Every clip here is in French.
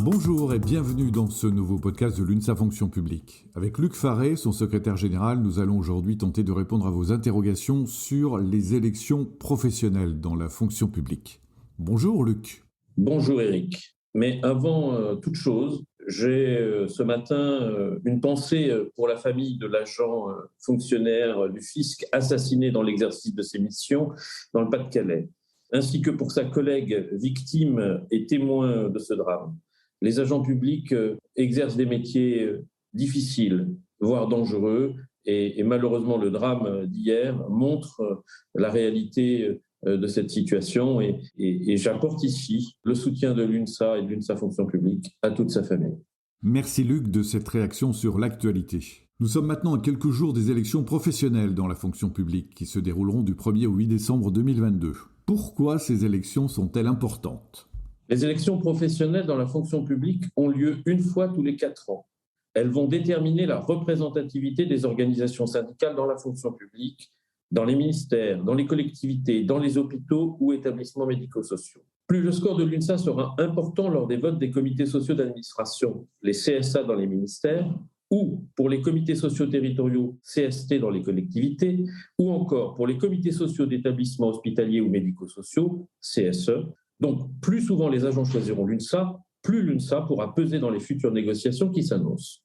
Bonjour et bienvenue dans ce nouveau podcast de l'UNSA Fonction Publique. Avec Luc Faré, son secrétaire général, nous allons aujourd'hui tenter de répondre à vos interrogations sur les élections professionnelles dans la fonction publique. Bonjour Luc. Bonjour Eric. Mais avant toute chose, j'ai ce matin une pensée pour la famille de l'agent fonctionnaire du fisc assassiné dans l'exercice de ses missions dans le Pas-de-Calais, ainsi que pour sa collègue victime et témoin de ce drame. Les agents publics exercent des métiers difficiles, voire dangereux, et malheureusement le drame d'hier montre la réalité de cette situation et j'apporte ici le soutien de l'UNSA et de l'UNSA Fonction Publique à toute sa famille. Merci Luc de cette réaction sur l'actualité. Nous sommes maintenant à quelques jours des élections professionnelles dans la fonction publique qui se dérouleront du 1er au 8 décembre 2022. Pourquoi ces élections sont-elles importantes ? Les élections professionnelles dans la fonction publique ont lieu une fois tous les 4 ans. Elles vont déterminer la représentativité des organisations syndicales dans la fonction publique, dans les ministères, dans les collectivités, dans les hôpitaux ou établissements médico-sociaux. Plus le score de l'UNSA sera important lors des votes des comités sociaux d'administration, les CSA dans les ministères, ou pour les comités sociaux territoriaux, CST dans les collectivités, ou encore pour les comités sociaux d'établissements hospitaliers ou médico-sociaux, CSE. Donc, plus souvent les agents choisiront l'UNSA, plus l'UNSA pourra peser dans les futures négociations qui s'annoncent.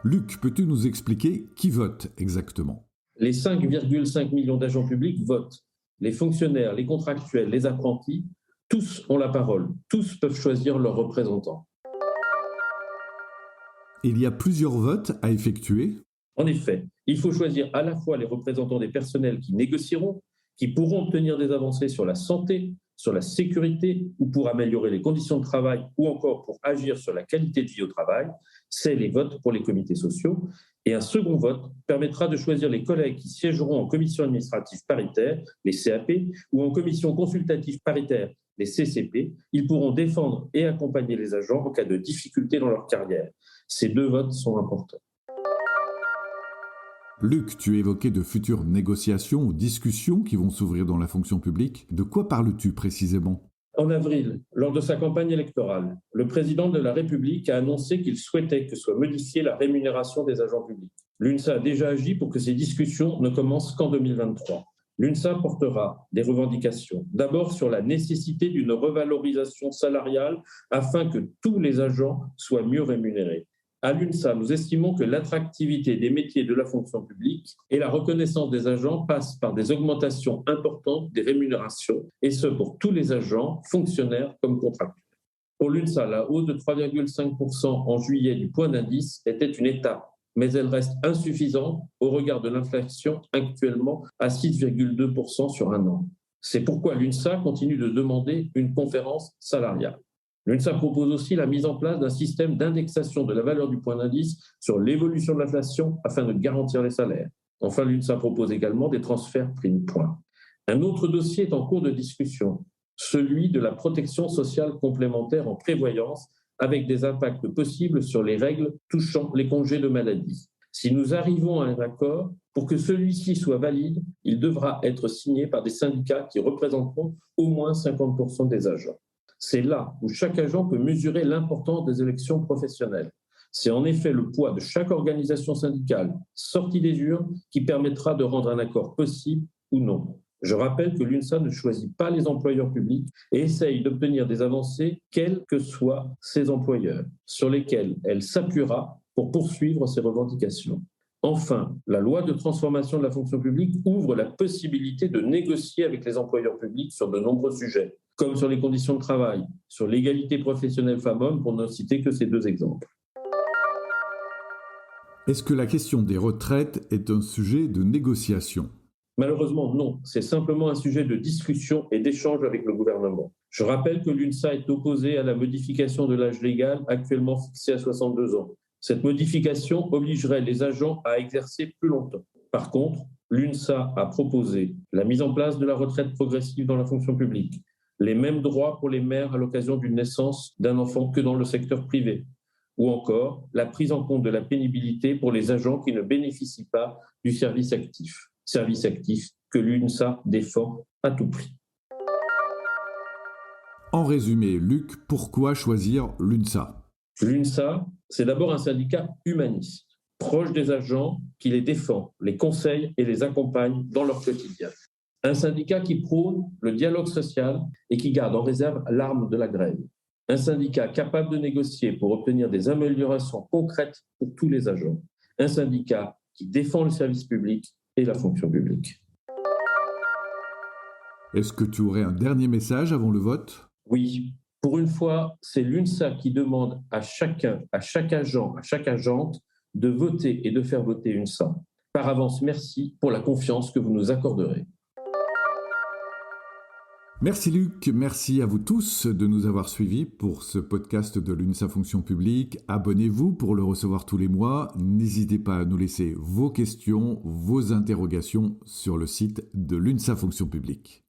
Luc, peux-tu nous expliquer qui vote exactement ? Les 5,5 millions d'agents publics votent. Les fonctionnaires, les contractuels, les apprentis, tous ont la parole. Tous peuvent choisir leurs représentants. Il y a plusieurs votes à effectuer ? En effet, il faut choisir à la fois les représentants des personnels qui négocieront, qui pourront obtenir des avancées sur la santé, sur la sécurité ou pour améliorer les conditions de travail ou encore pour agir sur la qualité de vie au travail. C'est les votes pour les comités sociaux. Et un second vote permettra de choisir les collègues qui siégeront en commission administrative paritaire, les CAP, ou en commission consultative paritaire, les CCP. Ils pourront défendre et accompagner les agents en cas de difficultés dans leur carrière. Ces 2 votes sont importants. Luc, tu évoquais de futures négociations ou discussions qui vont s'ouvrir dans la fonction publique. De quoi parles-tu précisément ? En avril, lors de sa campagne électorale, le président de la République a annoncé qu'il souhaitait que soit modifiée la rémunération des agents publics. L'UNSA a déjà agi pour que ces discussions ne commencent qu'en 2023. L'UNSA portera des revendications, d'abord sur la nécessité d'une revalorisation salariale afin que tous les agents soient mieux rémunérés. À l'UNSA, nous estimons que l'attractivité des métiers de la fonction publique et la reconnaissance des agents passent par des augmentations importantes des rémunérations, et ce pour tous les agents, fonctionnaires comme contractuels. Pour l'UNSA, la hausse de 3,5% en juillet du point d'indice était une étape, mais elle reste insuffisante au regard de l'inflation actuellement à 6,2% sur un an. C'est pourquoi l'UNSA continue de demander une conférence salariale. L'UNSA propose aussi la mise en place d'un système d'indexation de la valeur du point d'indice sur l'évolution de l'inflation afin de garantir les salaires. Enfin, l'UNSA propose également des transferts prime-point. Un autre dossier est en cours de discussion, celui de la protection sociale complémentaire en prévoyance, avec des impacts possibles sur les règles touchant les congés de maladie. Si nous arrivons à un accord, pour que celui-ci soit valide, il devra être signé par des syndicats qui représenteront au moins 50% des agents. C'est là où chaque agent peut mesurer l'importance des élections professionnelles. C'est en effet le poids de chaque organisation syndicale sortie des urnes qui permettra de rendre un accord possible ou non. Je rappelle que l'UNSA ne choisit pas les employeurs publics et essaye d'obtenir des avancées, quels que soient ses employeurs, sur lesquels elle s'appuiera pour poursuivre ses revendications. Enfin, la loi de transformation de la fonction publique ouvre la possibilité de négocier avec les employeurs publics sur de nombreux sujets, comme sur les conditions de travail, sur l'égalité professionnelle femmes-hommes, pour ne citer que ces 2 exemples. Est-ce que la question des retraites est un sujet de négociation ? Malheureusement, non. C'est simplement un sujet de discussion et d'échange avec le gouvernement. Je rappelle que l'UNSA est opposée à la modification de l'âge légal actuellement fixé à 62 ans. Cette modification obligerait les agents à exercer plus longtemps. Par contre, l'UNSA a proposé la mise en place de la retraite progressive dans la fonction publique, les mêmes droits pour les mères à l'occasion d'une naissance d'un enfant que dans le secteur privé, ou encore la prise en compte de la pénibilité pour les agents qui ne bénéficient pas du service actif que l'UNSA défend à tout prix. En résumé, Luc, pourquoi choisir l'UNSA ? L'UNSA, c'est d'abord un syndicat humaniste, proche des agents, qui les défend, les conseille et les accompagne dans leur quotidien. Un syndicat qui prône le dialogue social et qui garde en réserve l'arme de la grève. Un syndicat capable de négocier pour obtenir des améliorations concrètes pour tous les agents. Un syndicat qui défend le service public et la fonction publique. Est-ce que tu aurais un dernier message avant le vote ? Oui, pour une fois, c'est l'UNSA qui demande à chacun, à chaque agent, à chaque agente de voter et de faire voter l'UNSA. Par avance, merci pour la confiance que vous nous accorderez. Merci Luc, merci à vous tous de nous avoir suivis pour ce podcast de l'UNSA Fonction Publique. Abonnez-vous pour le recevoir tous les mois. N'hésitez pas à nous laisser vos questions, vos interrogations sur le site de l'UNSA Fonction Publique.